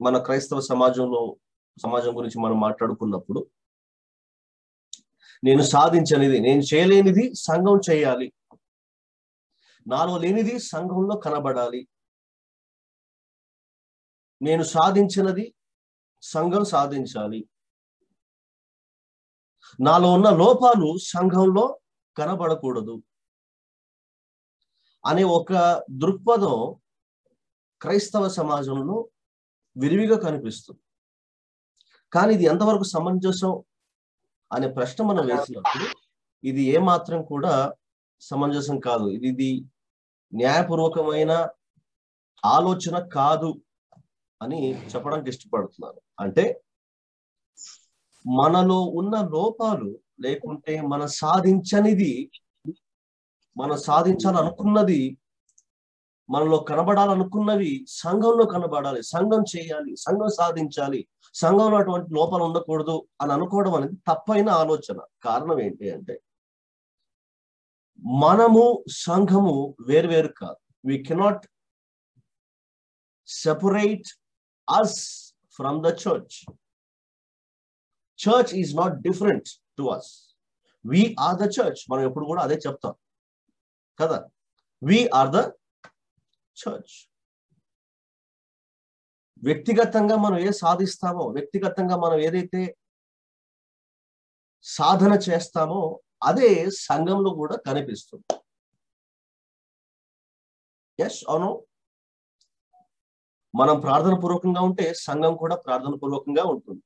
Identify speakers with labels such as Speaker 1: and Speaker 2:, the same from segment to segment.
Speaker 1: మన క్రైస్తవ సమాజం గురించి మనం మాట్లాడుకున్నప్పుడు, నేను సాధించనిది, నేను చేయలేనిది సంఘం చేయాలి, నాలో లేనిది సంఘంలో కనబడాలి, నేను సాధించినది సంఘం సాధించాలి, నాలో ఉన్న లోపాలు సంఘంలో కనబడకూడదు అనే ఒక దృక్పథం క్రైస్తవ సమాజంలో విరివిగా కనిపిస్తుంది. కానీ ఇది ఎంతవరకు సమంజసం అనే ప్రశ్న మనం వేసినప్పుడు ఇది ఏమాత్రం కూడా సమంజసం కాదు. ఇది న్యాయపూర్వకమైన ఆలోచన కాదు అని చెప్పడానికి ఇష్టపడుతున్నాను. అంటే మనలో ఉన్న లోపాలు, లేకుంటే మనం సాధించాలనుకున్నది, మనలో కనబడాలనుకున్నవి సంఘంలో కనబడాలి, సంఘం చేయాలి, సంఘం సాధించాలి, సంఘంలో అటువంటి లోపాలు ఉండకూడదు అని అనుకోవడం అనేది తప్పైన ఆలోచన. కారణం ఏంటి అంటే, మనము సంఘము వేరువేరు కాదు. We cannot separate us from the church. Church is not different to us. We are the church. మనం ఎప్పుడు కూడా అదే చెప్తాం కదా, we are the church. వ్యక్తిగతంగా మనం సాధిస్తామో, వ్యక్తిగతంగా మనం ఏదైతే సాధన చేస్తామో అదే సంఘంలో కూడా కనిపిస్తుంది. ఎస్ అవును, మనం ప్రార్థన పూర్వకంగా ఉంటే సంఘం కూడా ప్రార్థన పూర్వకంగా ఉంటుంది.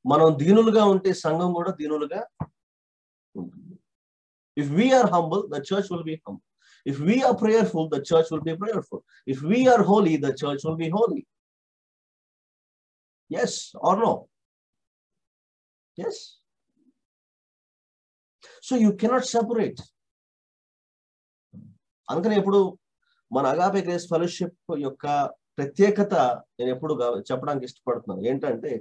Speaker 1: మనం దీనులుగా ఉంటే సంఘం కూడా దీనులుగా ఉంటుంది. If we are humble, the church will be humble. If we are prayerful, the church will be prayerful. If we are holy, the church will be holy. Yes or no? Yes. So you cannot separate. అందుకని ఎప్పుడు మన agape grace fellowship యొక్క ప్రత్యేకత నేను ఎప్పుడు చెప్పడానికి ఇష్టపడుతున్నాను ఏంటంటే,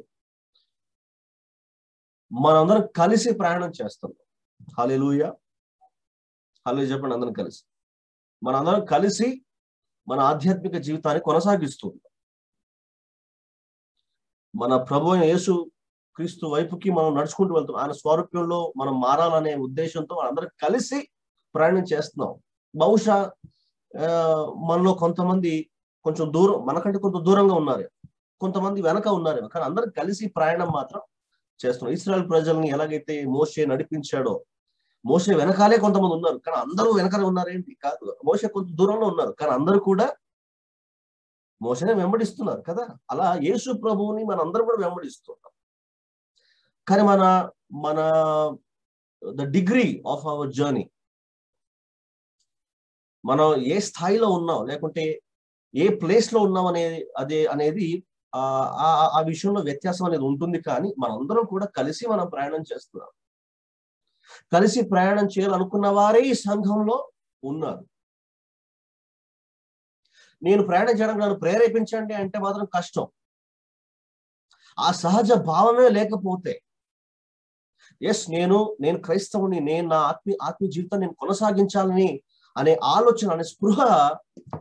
Speaker 1: మనందరం కలిసి ప్రయాణం చేస్తున్నాం. హల్లెలూయా, హల్లెలూయా చెప్పండి. అందరం కలిసి, మనందరం కలిసి మన ఆధ్యాత్మిక జీవితాన్ని కొనసాగిస్తుంది. మన ప్రభు అయిన యేసు క్రీస్తు వైపుకి మనం నడుచుకుంటూ వెళ్తున్నాం. ఆయన స్వరూప్యంలో మనం మారాలనే ఉద్దేశంతో అందరం కలిసి ప్రయాణం చేస్తున్నాం. బహుశా మనలో కొంతమంది కొంచెం దూరం, మనకంటే కొంత దూరంగా ఉన్నారు, కొంతమంది వెనక ఉన్నారేమో, కానీ అందరం కలిసి ప్రయాణం మాత్రం చేస్తున్నాం. ఇశ్రాయేల్ ప్రజల్ని ఎలాగైతే మోషే నడిపించాడో, మోషే వెనకాలే కొంతమంది ఉన్నారు, కానీ అందరూ వెనకాలే ఉన్నారేంటి? కాదు, మోషే కొంత దూరంలో ఉన్నారు, కానీ అందరూ కూడా మోషేనే వెంబడిస్తున్నారు కదా. అలా యేసు ప్రభువుని మనందరం కూడా వెంబడిస్తున్నాం. కానీ మన the degree of our journey, మనం ఏ స్థాయిలో ఉన్నాం, లేకుంటే ఏ ప్లేస్ లో ఉన్నాం అనేది ఆ విషయంలో వ్యత్యాసం అనేది ఉంటుంది. కానీ మనందరం కూడా కలిసి మనం ప్రయాణం చేస్తున్నాం. కలిసి ప్రయాణం చేయాలనుకున్న వారే ఈ సంఘంలో ఉన్నారు. నేను ప్రయాణం చేయడానికి నన్ను ప్రేరేపించండి అంటే మాత్రం కష్టం. ఆ సహజ భావమే లేకపోతే, ఎస్ నేను క్రైస్తవుని, నేను నా ఆత్మీయ జీవితాన్ని నేను కొనసాగించాలని అనే ఆలోచన, అనే స్పృహ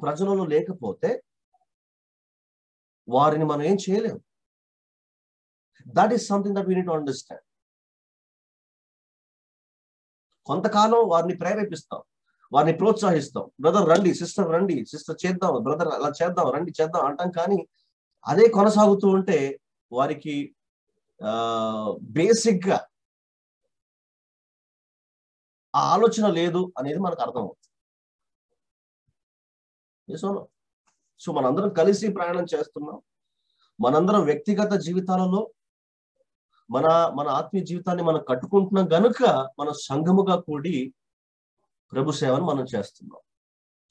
Speaker 1: ప్రజలలో లేకపోతే వారిని మనం ఏం చేయలేము. That is something that we need to understand. కొంతకాలం వారిని ప్రేరేపిస్తాం, వారిని ప్రోత్సహిస్తాం. బ్రదర్ రండి, సిస్టర్ చేద్దాం, బ్రదర్ అలా చేద్దాం, రండి చేద్దాం అంటాం. కానీ అదే కొనసాగుతూ ఉంటే వారికి బేసిక్ గా ఆ ఆలోచన లేదు అనేది మనకు అర్థమవుతుంది. సో మనందరం కలిసి ప్రయాణం చేస్తున్నాం. మనందరం వ్యక్తిగత జీవితాలలో మన ఆత్మీయ జీవితాన్ని మనం కట్టుకుంటున్నాం గనుక మనం సంఘముగా కూడి ప్రభు సేవను మనం చేస్తున్నాం.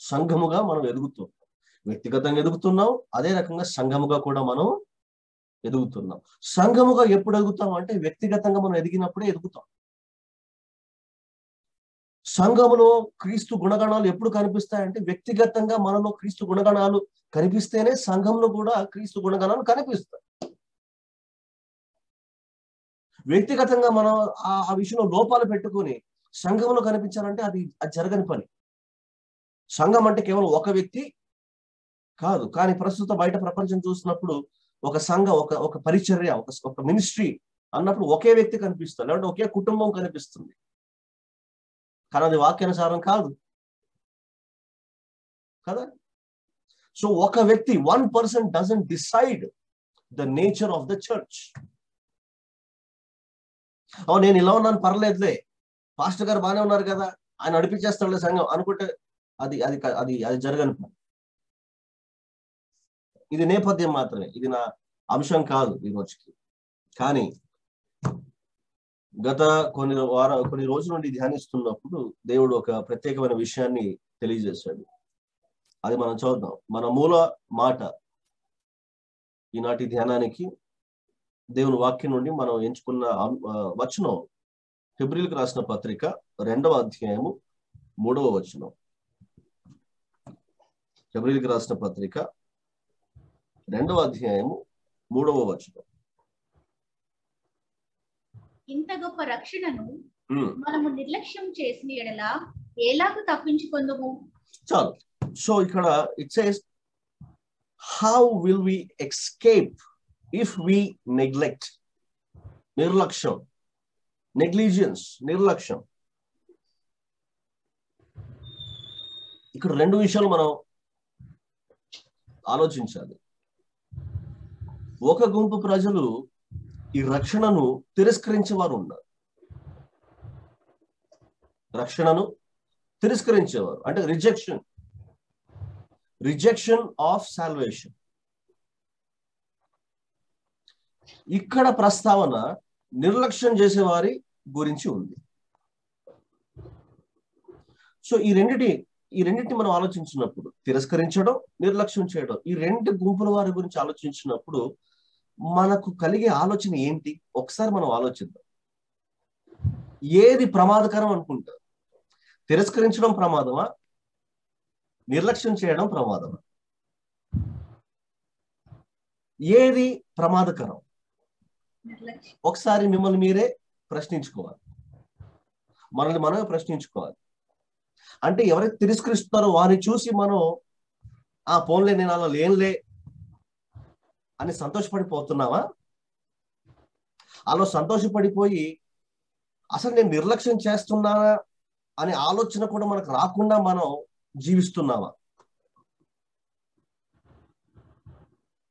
Speaker 1: సంఘముగా మనం ఎదుగుతున్నాం, వ్యక్తిగతంగా ఎదుగుతున్నాం, అదే రకంగా సంఘముగా కూడా మనం ఎదుగుతున్నాం. సంఘముగా ఎప్పుడు ఎదుగుతాం అంటే వ్యక్తిగతంగా మనం ఎదిగినప్పుడే ఎదుగుతాం. సంఘములో క్రీస్తు గుణగణాలు ఎప్పుడు కనిపిస్తాయంటే వ్యక్తిగతంగా మనలో క్రీస్తు గుణగణాలు కనిపిస్తేనే సంఘంలో కూడా క్రీస్తు గుణగణాలు కనిపిస్తాయి. వ్యక్తిగతంగా మనం ఆ విషయంలో లోపాలు పెట్టుకొని సంఘంలో కనిపించాలంటే అది జరగని పని. సంఘం అంటే కేవలం ఒక వ్యక్తి కాదు. కానీ ప్రస్తుత బయట ప్రపంచం చూసినప్పుడు ఒక సంఘం, ఒక పరిచర్య, ఒక మినిస్ట్రీ అన్నప్పుడు ఒకే వ్యక్తి కనిపిస్తాడు, లేదంటే ఒకే కుటుంబం కనిపిస్తుంది. కానీ అది వాక్యానుసారం కాదు కదా. సో ఒక వ్యక్తి, 1 person doesn't decide the nature of the church. నేను ఇలా ఉన్నాను, పర్లేదులే, పాస్టర్ గారు బాగానే ఉన్నారు కదా, ఆయన నడిపించేస్తాడులే సంఘం అనుకుంటే అది అది అది అది జరగని పని. ఇది నేపథ్యం మాత్రమే, ఇది నా అంశం కాదు ఈ రోజుకి. కానీ గత కొన్ని రోజుల నుండి ధ్యానిస్తున్నప్పుడు దేవుడు ఒక ప్రత్యేకమైన విషయాన్ని తెలియజేశాడు. అది మనం చూద్దాం. మన మూల మాట ఈనాటి ధ్యానానికి దేవుని వాక్యం నుండి మనం ఎంచుకున్న వచనం హెబ్రీయులకు రాసిన పత్రిక 2వ అధ్యాయము 3వ వచనం. హెబ్రీయులకు రాసిన పత్రిక 2వ అధ్యాయము 3వ వచనం.
Speaker 2: ఇంత గొప్ప రక్షణను మనము నిర్లక్ష్యం చేసిన ఎడల ఎలాగూ తప్పించుకొందుము.
Speaker 1: చాలు. సో ఇక్కడ it says, how will we escape if we neglect. నిర్లక్ష్యం, నెగ్లిజెన్స్, నిర్లక్ష్యం. ఇక్కడ 2 విషయాలు మనం ఆలోచించాలి. ఒక గుంపు ప్రజలు ఈ రక్షణను తిరస్కరించేవారు ఉన్నారు. రక్షణను తిరస్కరించేవారు అంటే రిజెక్షన్ ఆఫ్ సాల్వేషన్. ఇక్కడ ప్రస్తావన నిర్లక్ష్యం చేసేవారి గురించి ఉంది. సో ఈ రెండింటిని మనం ఆలోచించినప్పుడు, తిరస్కరించడం, నిర్లక్ష్యం చేయడం, ఈ 2 గుంపుల వారి గురించి ఆలోచించినప్పుడు మనకు కలిగే ఆలోచన ఏంటి? ఒకసారి మనం ఆలోచిద్దాం. ఏది ప్రమాదకరం అనుకుంటారు? తిరస్కరించడం ప్రమాదమా, నిర్లక్ష్యం చేయడం ప్రమాదమా? ఏది ప్రమాదకరం? ఒకసారి మిమ్మల్ని మీరే ప్రశ్నించుకోవాలి, మనల్ని మనమే ప్రశ్నించుకోవాలి. అంటే ఎవరైతే తిరస్కరిస్తున్నారో వారిని చూసి మనం పోన్లే, నేను అలా లేనులే అని సంతోషపడిపోతున్నావా? అలా సంతోషపడిపోయి అసలు నేను నిర్లక్ష్యం చేస్తున్నానా అనే ఆలోచన కూడా మనకు రాకుండా మనం జీవిస్తున్నావా?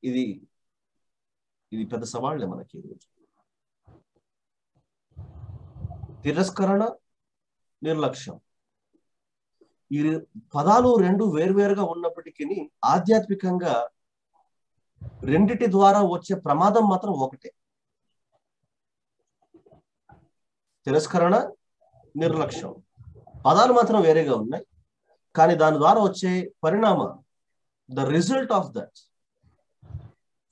Speaker 1: ఇది పెద్ద సవాళ్లే మనకి ఈరోజు. తిరస్కరణ, నిర్లక్ష్యం, ఈ పదాలు 2 వేర్వేరుగా ఉన్నప్పటికీ ఆధ్యాత్మికంగా రెండిటి ద్వారా వచ్చే ప్రమాదం మాత్రం ఒకటే. తిరస్కరణ, నిర్లక్ష్యం. పదాలు మాత్రం వేరేగా ఉన్నాయి, కానీ దాని ద్వారా వచ్చే పరిణామం, ద రిజల్ట్ ఆఫ్ దట్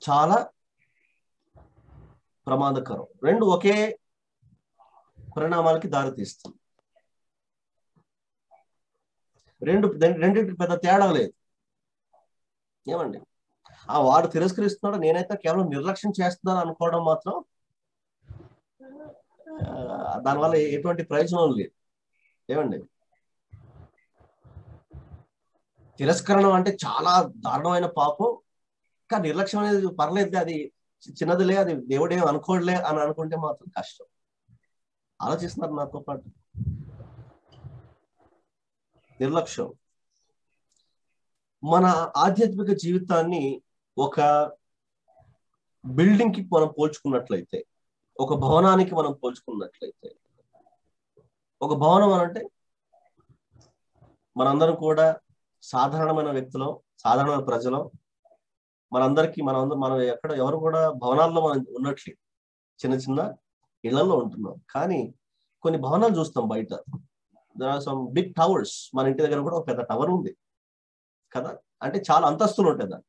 Speaker 1: చాలా ప్రమాదకరం. 2 ఒకే పరిణామాలకి దారితీస్తుంది. రెండింటికి పెద్ద తేడా లేదు. ఏమండి? వాడు తిరస్కరిస్తున్నాడు, నేనైతే కేవలం నిర్లక్ష్యం చేస్తున్నాను అనుకోవడం మాత్రం దానివల్ల ఎటువంటి ప్రయోజనం లేదు. ఏమండి? తిరస్కరణం అంటే చాలా దారుణమైన పాపం. కానీ నిర్లక్ష్యం అనేది పర్లేదు, అది చిన్నదిలే, అది దేవుడేం అనుకోడలే అని అనుకుంటే మాత్రం కష్టం. ఆలోచిస్తున్నారు నాతో పాటు? నిర్లక్ష్యం మన ఆధ్యాత్మిక జీవితాన్ని ఒక బిల్డింగ్ కి మనం పోల్చుకున్నట్లయితే, ఒక భవనానికి మనం పోల్చుకున్నట్లయితే, ఒక భవనం అనంటే మనందరం కూడా సాధారణమైన వ్యక్తులం, సాధారణమైన ప్రజలం. మనం ఎవరు కూడా భవనాల్లో మనం ఉన్నట్లేదు, చిన్న చిన్న ఇళ్లలో ఉంటున్నాం. కానీ కొన్ని భవనాలు చూస్తాం బయట, there are some big towers. మన ఇంటి దగ్గర కూడా ఒక పెద్ద టవర్ ఉంది కదా. అంటే చాలా అంతస్తులు ఉంటాయి దాన్ని.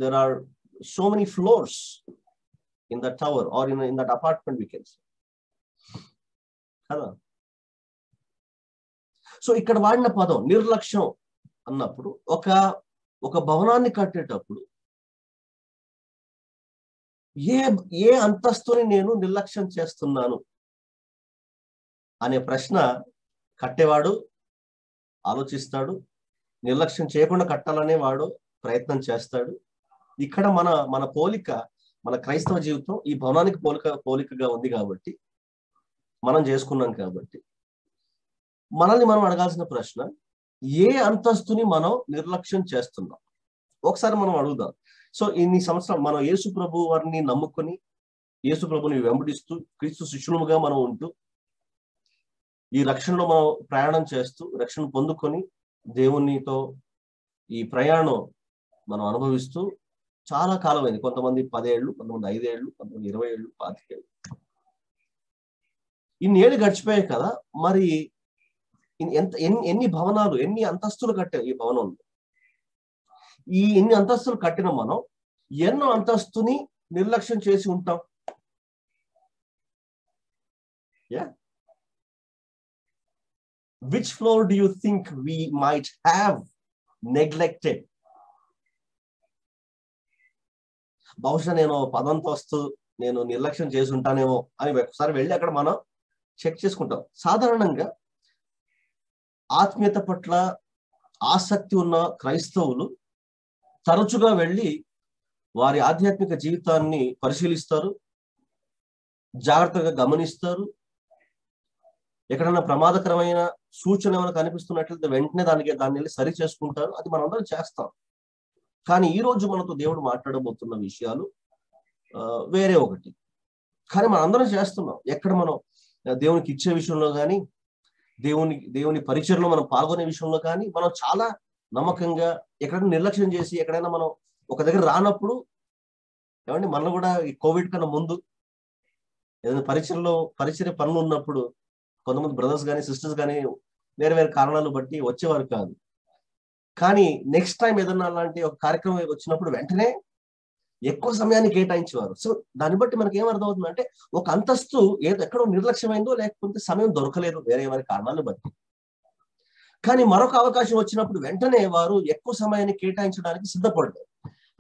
Speaker 1: there are so many floors in that tower or in that apartment we can say కదా. సో ఇక్కడ వాడిన పదం నిర్లక్ష్యం అన్నప్పుడు ఒక భవనాన్ని కట్టేటప్పుడు ఏ అంతస్తుని నేను నిర్లక్ష్యం చేస్తున్నాను అనే ప్రశ్న కట్టేవాడు, ఆలోచిస్తాడు, నిర్లక్ష్యం చేయకుండా కట్టాలనే వాడు ప్రయత్నం చేస్తాడు. ఇక్కడ మన పోలిక, మన క్రైస్తవ జీవితం ఈ భవనానికి పోలికగా ఉంది కాబట్టి, మనం చేసుకున్నాం కాబట్టి, మనల్ని మనం అడగాల్సిన ప్రశ్న, ఏ అంతస్తుని మనం నిర్లక్ష్యం చేస్తున్నాం? ఒకసారి మనం అడుగుదాం. సో ఇన్ని సంవత్సరాలు మనం యేసు ప్రభు వారిని నమ్ముకొని, యేసు ప్రభుని వెంబడిస్తూ, క్రీస్తు శిష్యులుగా మనం ఉంటూ, ఈ రక్షణలో మనం ప్రయాణం చేస్తూ, రక్షణ పొందుకొని దేవునితో ఈ ప్రయాణం మనం అనుభవిస్తూ చాలా కాలం అయింది. కొంతమంది 10 ఏళ్ళు, కొంతమంది 5 ఏళ్ళు, కొంతమంది 20 ఏళ్ళు, 25 ఏళ్ళు. ఇన్ని ఏళ్ళు గడిచిపోయాయి కదా. మరి ఎన్ని భవనాలు, ఎన్ని అంతస్తులు కట్టారు ఈ భవనంలో? ఈ ఎన్ని అంతస్తులు కట్టిన మనం ఎన్నో అంతస్తుని నిర్లక్ష్యం చేసి ఉంటాం. Which floor do you think we might have neglected? బహుశా నేను 10వ అంతస్తు నేను నిర్లక్ష్యం చేసి ఉంటానేమో అని ఒకసారి వెళ్ళి అక్కడ మనం చెక్ చేసుకుంటాం. సాధారణంగా ఆత్మీయత పట్ల ఆసక్తి ఉన్న క్రైస్తవులు తరచుగా వెళ్ళి వారి ఆధ్యాత్మిక జీవితాన్ని పరిశీలిస్తారు, జాగ్రత్తగా గమనిస్తారు. ఎక్కడైనా ప్రమాదకరమైన సూచన ఏమైనా కనిపిస్తున్నట్లయితే వెంటనే దాన్ని వెళ్ళి సరి చేసుకుంటారు. అది మనందరం చేస్తాం. కానీ ఈ రోజు మనతో దేవుడు మాట్లాడబోతున్న విషయాలు వేరే ఒకటి. కానీ మనందరం చేస్తున్నాం. ఎక్కడ మనం దేవునికి ఇచ్చే విషయంలో కానీ, దేవుని పరిచయంలో మనం పాల్గొనే విషయంలో కానీ మనం చాలా నమ్మకంగా, ఎక్కడైనా నిర్లక్ష్యం చేసి, ఎక్కడైనా మనం ఒక దగ్గర రానప్పుడు, ఏమండి మనం కూడా ఈ కోవిడ్ కన్నా ముందు ఏదైనా పరిచర్య పనులు ఉన్నప్పుడు కొంతమంది బ్రదర్స్ కానీ సిస్టర్స్ కానీ వేరే వేరే కారణాలు బట్టి వచ్చేవారు కాదు. కానీ నెక్స్ట్ టైం ఏదన్నా అలాంటి ఒక కార్యక్రమం వచ్చినప్పుడు వెంటనే ఎక్కువ సమయాన్ని కేటాయించేవారు. సో దాన్ని బట్టి మనకి ఏం అర్థమవుతుంది అంటే, ఒక అంతస్తు ఎక్కడో నిర్లక్ష్యమైందో, లేకపోతే సమయం దొరకలేదు వేరే వారి కారణాలను బట్టి. కానీ మరొక అవకాశం వచ్చినప్పుడు వెంటనే వారు ఎక్కువ సమయాన్ని కేటాయించడానికి సిద్ధపడ్డారు.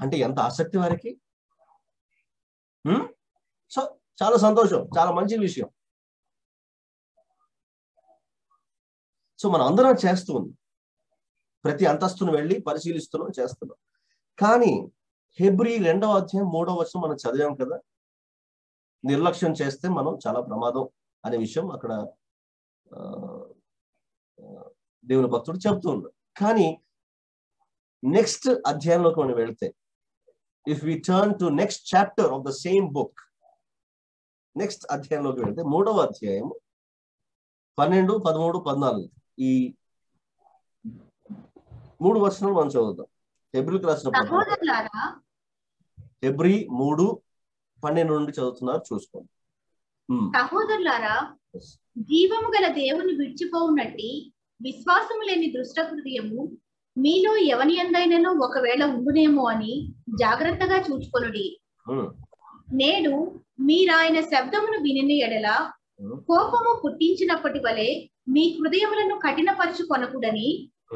Speaker 1: అంటే ఎంత ఆసక్తి వారికి. సో చాలా సంతోషం, చాలా మంచి విషయం. సో మనం అందరం చేస్తూ ఉంది, ప్రతి అంతస్తును వెళ్ళి పరిశీలిస్తున్నాం, చేస్తున్నాం. కానీ హెబ్రీ 2వ అధ్యాయం 3వ వచనం మనం చదివాం కదా, నిర్లక్ష్యం చేస్తే మనం చాలా ప్రమాదం అనే విషయం అక్కడ దేవుని భక్తుడు చెప్తూ ఉన్నాడు. కానీ నెక్స్ట్ అధ్యాయంలోకి మనం వెళ్తే, if we turn to next chapter of the same book, next అధ్యాయంలోకి వెళ్తే 3వ అధ్యాయం 12, 13, 14 ఈ 3 వచనాలు మనం చదువుతాం. హెబ్రీకి రాసిన హెబ్రీ 3:12 నుండి చదువుతున్నారు, చూసుకోండి.
Speaker 2: సహోదరులారా, జీవము గల దేవుని విడిచిపోవునట్టి విశ్వాసము లేని దుష్ట హృదయము మీలో ఎవని యందైనను ఒకవేళ ఉండునేమో అని జాగ్రత్తగా చూచుకొనుడి. నేడు మీరాయన శబ్దమును వినిన ఎడల కోపము పుట్టించినప్పటి వలె మీ హృదయములను కఠినపరచుకొనకూడని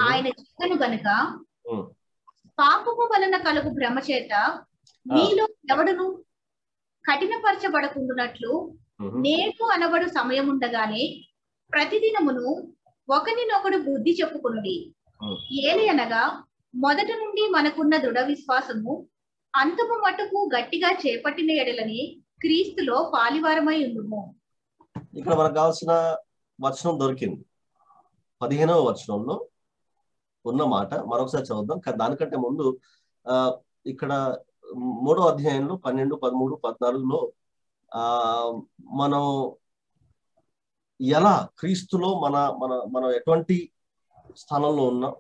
Speaker 2: ఆయన చెప్పెను గనుక, పాపము వలన కలుగు భ్రమ చేత మీలో ఎవడును కఠినపరచబడకుండునట్లు నేడు అనబడు సమయముండగానే ప్రతిదినమును ఒకరినొకడు బుద్ధి చెప్పుకొనుడి. ఏలయనగా మొదట నుండి మనకున్న దృఢ విశ్వాసము అంతము మటుకు గట్టిగా చేపట్టిన ఎడలని క్రీస్తులో పాలివారమై ఉండుము.
Speaker 1: ఇక్కడ మనకు కావాల్సిన వచనం దొరికింది. 15వ వచనంలో ఉన్న మాట మరొకసారి చదువుదాం. దానికంటే ముందు ఇక్కడ 3వ అధ్యాయంలో 12, 13, 14లో మనం ఎలా క్రీస్తులో మనం ఎటువంటి స్థానంలో ఉన్నాం,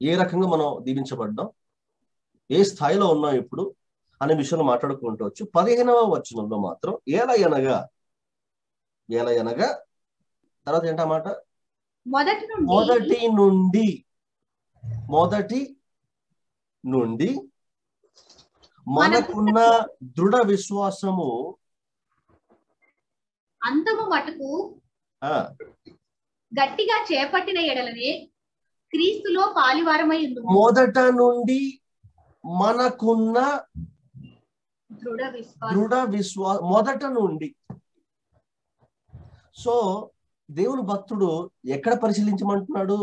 Speaker 1: ఏ రకంగా మనం దీవించబడ్డాం, ఏ స్థాయిలో ఉన్నాం ఇప్పుడు అనే విషయంలో మాట్లాడుకుంటవచ్చు. 15వ వచనంలో మాత్రం ఏలయనగా తర్వాత ఏంటన్నమాట, మొదటి నుండి మనకున్న దృఢ విశ్వాసము
Speaker 2: అంతము మటుకు గట్టిగా చేపట్టిన ఎడలనే క్రీస్తులో పాలివారమై ఉండుము.
Speaker 1: మొదట నుండి మనకున్న దృఢ విశ్వాసం, మొదట నుండి. సో దేవుని భక్తుడు ఎక్కడ పరిశీలించమంటున్నాడు?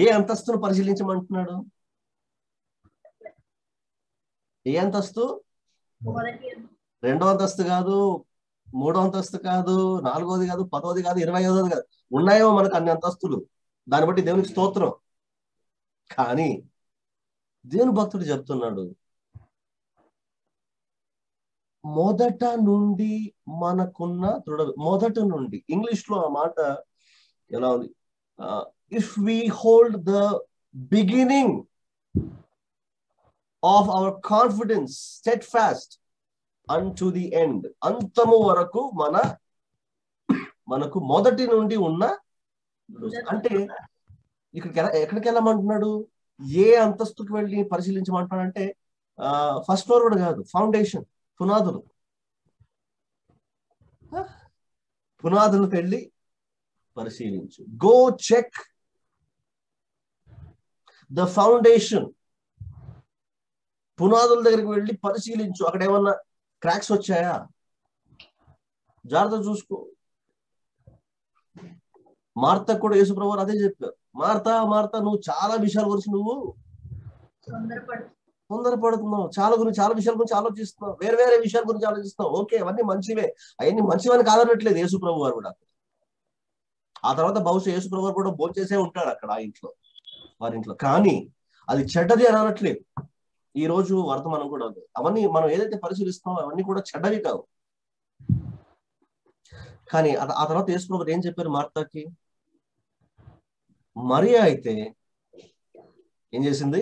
Speaker 1: ఏ అంతస్తును పరిశీలించమంటున్నాడు? ఏ అంతస్తు? రెండో అంతస్తు కాదు, మూడో అంతస్తు కాదు, నాలుగోది కాదు, 10వ కాదు, 25వ కాదు. ఉన్నాయో మనకు అన్ని అంతస్తులు, దాన్ని బట్టి దేవునికి స్తోత్రం. కానీ దేవుని భక్తుడు చెప్తున్నాడు, మొదట నుండి మనకున్న మొదట నుండి. ఇంగ్లీష్ లో ఆ మాట ఎలా ఉంది? If we hold the beginning of our confidence set fast unto the end, అంతము వరకు మనకు మొదటి నుండి ఉన్న. అంటే ఎక్కడికి వెళ్ళమంటున్నాడు? ఏ అంతస్తుకు వెళ్ళి పరిశీలించమంటున్నాడు అంటే ఫస్ట్ ఫ్లోర్ కూడా కాదు, ఫౌండేషన్, పునాదులకు వెళ్ళి పరిశీలించు. Go check the foundation. పునాదుల దగ్గరికి వెళ్ళి పరిశీలించు. అక్కడ ఏమన్నా క్రాక్స్ వచ్చాయా? జాగ్రత్త చూసుకో. మార్త కూడా యేసుప్రభు అదే చెప్పారు. మార్త నువ్వు చాలా విషయాల గురించి నువ్వు తొందరపడుతున్నావు, చాలా విషయాల గురించి ఆలోచిస్తున్నావు, వేరే విషయాల గురించి ఆలోచిస్తున్నావు. ఓకే, అవన్నీ మంచివే, అవన్నీ మంచివని కాదనట్లేదు యేసుప్రభు వారు కూడా. ఆ తర్వాత బహుశా యేసుప్రభు వారు కూడా భోంచేసే ఉంటాడు అక్కడ ఆ ఇంట్లో, వారి ఇంట్లో. కానీ అది చెడ్డది అని అనట్లేదు. ఈ రోజు వర్తమానం కూడా అవన్నీ మనం ఏదైతే పరిశీలిస్తున్నామో అవన్నీ కూడా చెడ్డవి కావు. కానీ ఆ తర్వాత యేసుప్రభు ఏం చెప్పారు మార్తాకి? మరియా అయితే ఏం చేసింది?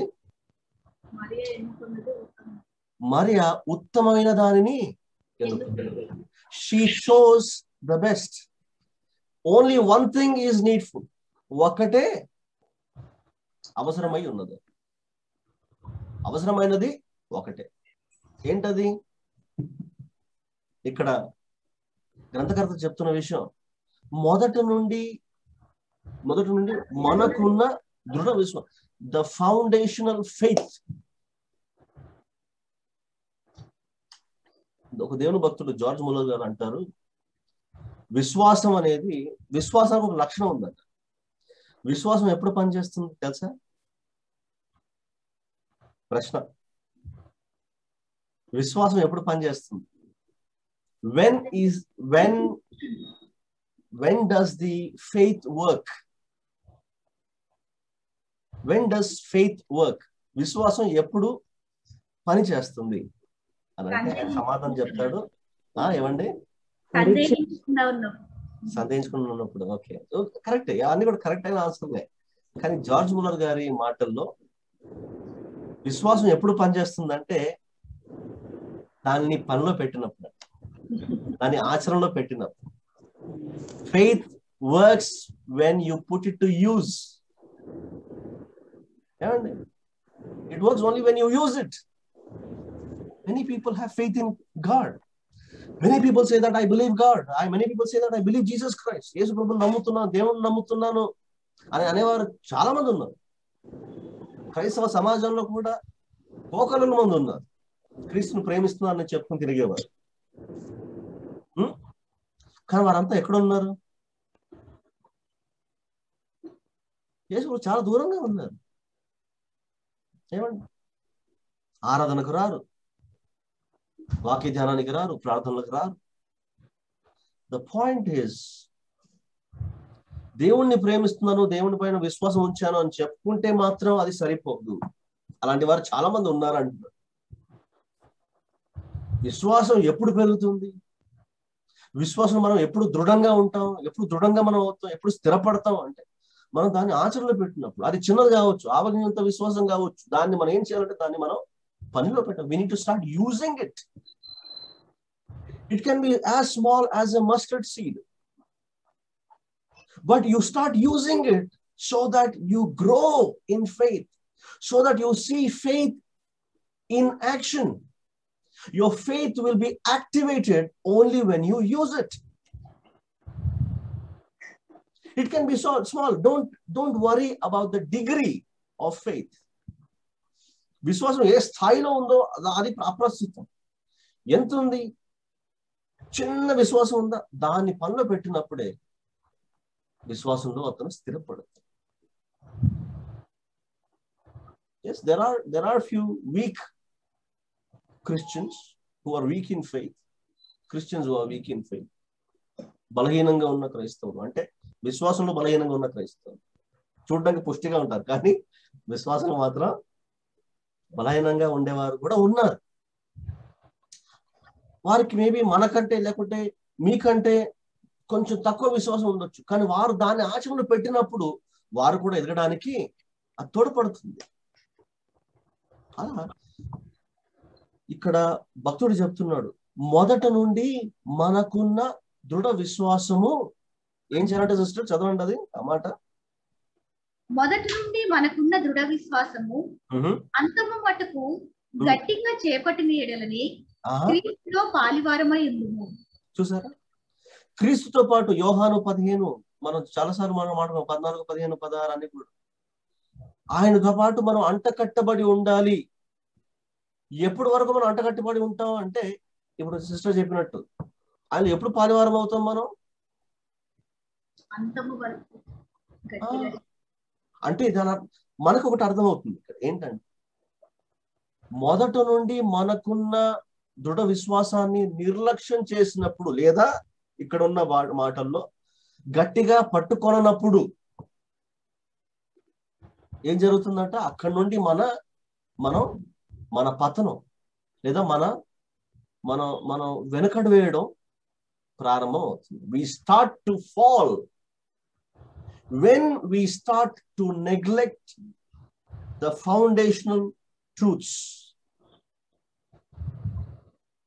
Speaker 1: మరియా ఉత్తమమైన దానిని she shows the best. Only one thing is needful. ఒకటే అవసరమై ఉన్నది, అవసరమైనది ఒకటే. ఏంటది? ఇక్కడ గ్రంథకర్త చెప్తున్న విషయం, మొదటి నుండి మనకున్న దృఢ విశ్వాసం, ద ఫౌండేషనల్ ఫెయిత్. ఒక దేవుని భక్తుడు జార్జ్ ముల్లర్ గారు అంటారు, విశ్వాసానికి ఒక లక్షణం ఉందంట. విశ్వాసం ఎప్పుడు పనిచేస్తుంది తెలుసా? ప్రశ్న. విశ్వాసం ఎప్పుడు పనిచేస్తుంది? when does the faith work? when does faith work? విశ్వాసం ఎప్పుడు పని చేస్తుంది అని అంటే సమాధానం చెప్తాడు, ఏమండి? సందేహించుకున్నప్పుడు. ఓకే, కరెక్ట్, అన్ని కూడా కరెక్ట్ అయిన ఆన్సర్లే. కానీ జార్జ్ ముల్లర్ గారి మాటల్లో విశ్వాసం ఎప్పుడు పనిచేస్తుందంటే దాన్ని పనిలో పెట్టినప్పుడు, దాన్ని ఆచరణలో పెట్టినప్పుడు. Faith works when you put it to use. ఏమండి? It works only when you use it. Many people have faith in God. Many people say that I believe God. Many people say that I believe Jesus Christ. యేసు ప్రభువుని నమ్ముతున్నాను, దేవుని నమ్ముతున్నాను అని అనేవారు చాలా మంది ఉన్నారు. క్రైస్తవ సమాజంలో కూడా కోకొల్లల మంది ఉన్నారు క్రీస్తుని ప్రేమిస్తున్నారని చెప్పుకుని తిరిగేవారు. కానీ వారంతా ఎక్కడ ఉన్నారు? యేసు చాలా దూరంగా ఉన్నారు. ఏమండి? ఆరాధనకు రారు, వాక్య ధ్యానానికి రారు, ప్రార్థనలకు రారు. ద పాయింట్ ఈస్, దేవుణ్ణి ప్రేమిస్తున్నాను, దేవుని పైన విశ్వాసం ఉంచాను అని చెప్పుకుంటే మాత్రం అది సరిపోదు. అలాంటి వారు చాలా మంది ఉన్నారంటున్నారు. విశ్వాసం ఎప్పుడు పెరుగుతుంది? విశ్వాసం మనం ఎప్పుడు దృఢంగా ఉంటాం, ఎప్పుడు దృఢంగా మనం అవుతాం, ఎప్పుడు స్థిరపడతాం అంటే మనం దాన్ని ఆచరణలో పెట్టినప్పుడు. అది చిన్నది కావచ్చు, ఆవగింత విశ్వాసం కావచ్చు, దాన్ని మనం ఏం చేయాలంటే దాన్ని మనం పనిలో పెట్టాం. We need to start using it. It can be as small as a mustard seed, but you start using it so that you grow in faith, so that you see faith in action. Your faith will be activated only when you use it. It can be so small. Don't worry about the degree of faith. విశ్వాసం ఏ స్థాయిలో ఉందో అది అప్రస్తుతం. ఎంత ఉంది? చిన్న విశ్వాసం ఉందా? దాన్ని పనిలో పెట్టినప్పుడే విశ్వాసంలో అతను స్థిరపడతాడు. Yes, there are few weak Christians who are weak in faith. Christians who are weak in faith. బలహీనంగా ఉన్న క్రైస్తవులు అంటే విశ్వాసంలో బలహీనంగా ఉన్న క్రైస్తవులు చూడడానికి పుష్టిగా ఉంటారు, కానీ విశ్వాసంలో మాత్రం బలహీనంగా ఉండేవారు కూడా ఉన్నారు. వారికి మేబీ మనకంటే లేకుంటే మీకంటే కొంచెం తక్కువ విశ్వాసం ఉండొచ్చు, కానీ వారు దాన్ని ఆచరణలో పెట్టినప్పుడు వారు కూడా ఎదగడానికి అది తోడ్పడుతుంది. అలా ఇక్కడ భక్తుడు చెప్తున్నాడు, మొదట నుండి మనకున్న దృఢ విశ్వాసము ఏం చేయాలంటే సిస్టర్ చదవండి అది ఆ మాట.
Speaker 2: మొదటి నుండి మనకున్న దృఢ విశ్వాసము అంతము మటుకు గట్టిగా చేపట్టిన ఎడలని క్రీస్తులో పాలివారమై ఉండుము.
Speaker 1: చూసారా, క్రీస్తుతో పాటు యోహాను 15 మనం చాలాసార్లు మనం మాట్లాడుకున్నాం, 14, 15, 16 అన్ని కూడా ఆయనతో పాటు మనం అంటకట్టబడి ఉండాలి. ఎప్పటి వరకు మనం అంటకట్టబడి ఉంటాం అంటే ఇప్పుడు సిస్టర్ చెప్పినట్టు ఆయన ఎప్పుడు పాలివారం అవుతాం మనం
Speaker 2: అంతము వరకు.
Speaker 1: అంటే దాని మనకు ఒకటి అర్థమవుతుంది ఇక్కడ ఏంటంటే, మొదట నుండి మనకున్న దృఢ విశ్వాసాన్ని నిర్లక్ష్యం చేసినప్పుడు లేదా ఇక్కడ ఉన్న మాటల్లో గట్టిగా పట్టుకొనప్పుడు ఏం జరుగుతుందంట, అక్కడి నుండి మన పతనం లేదా మనం వెనకడు వేయడం ప్రారంభం అవుతుంది. We start to fall when we start to neglect the foundational truths.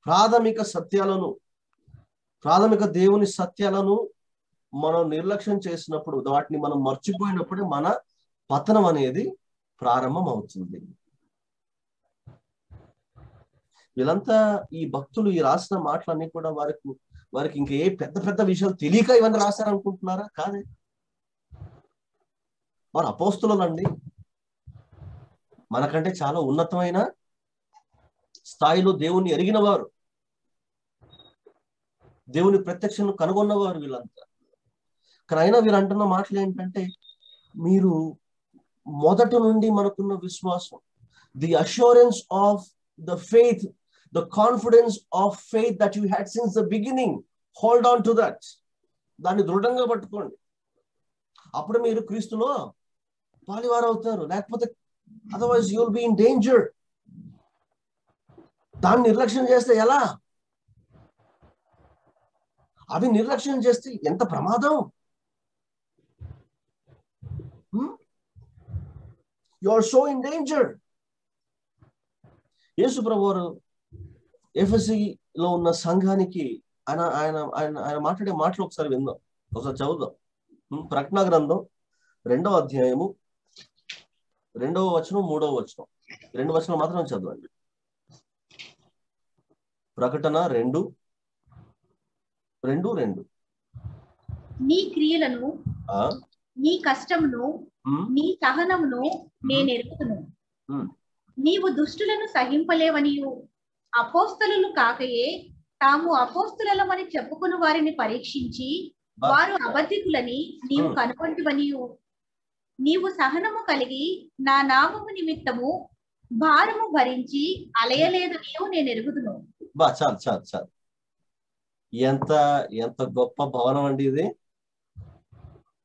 Speaker 1: ప్రాథమిక దేవుని సత్యాలను మనం నిర్లక్ష్యం చేసినప్పుడు, వాటిని మనం మర్చిపోయినప్పుడే మన పతనం అనేది ప్రారంభం అవుతుంది. వీళ్ళంతా ఈ భక్తులు ఈ రాసిన మాటలన్నీ కూడా వారికి ఇంకే పెద్ద పెద్ద విషయాలు తెలియక ఇవన్నీ రాశారనుకుంటున్నారా? కాదే, వారు అపోస్తులండి, మనకంటే చాలా ఉన్నతమైన స్థాయిలో దేవుణ్ణి ఎరిగిన వారు, దేవుని ప్రత్యక్షను కనుగొన్నవారు వీళ్ళంతా. కానీ అయినా వీరు అంటున్న మాటలు ఏంటంటే, మీరు మొదటి నుండి మనకున్న విశ్వాసం, the assurance of the faith, the confidence of faith that you had since the beginning, hold on to that. దాన్ని దృఢంగా పట్టుకోండి, అప్పుడు మీరు క్రీస్తులో పాలివారు అవుతారు. లేకపోతే otherwise you will be in danger. దాన్ని నిర్లక్ష్యం చేస్తే ఎలా? అవి నిర్లక్ష్యం చేస్తే ఎంత ప్రమాదం. You are so in danger. Yesu ప్రభువారు ఎఫెసీలో ఉన్న సంఘానికి ఆయన మాట్లాడే మాటలు ఒకసారి విందాం, ఒకసారి చదువుదాం. ప్రకటన గ్రంథం 2వ అధ్యాయము 2వ వచనం 3వ వచనం, 2 వచనం మాత్రం చదవండి. ప్రకటన 2:2.
Speaker 2: నీ క్రియలను, నీ కష్టమును, నీ సహనమును నేను ఎరుగుదును. నీవు దుష్టులను సహింపలేవనియు, అపోస్తలులు కాకయే తాము అపోస్తలులమని చెప్పుకుని వారిని పరీక్షించి వారు అబద్ధికులని నీవు కనుగొంటివనియు, నీవు సహనము కలిగి నా నామము నిమిత్తము భారము భరించి అలయలేదు నీవు నేను ఎరుగుదును.
Speaker 1: చాలు. ఎంత గొప్ప భవనం అండి ఇది.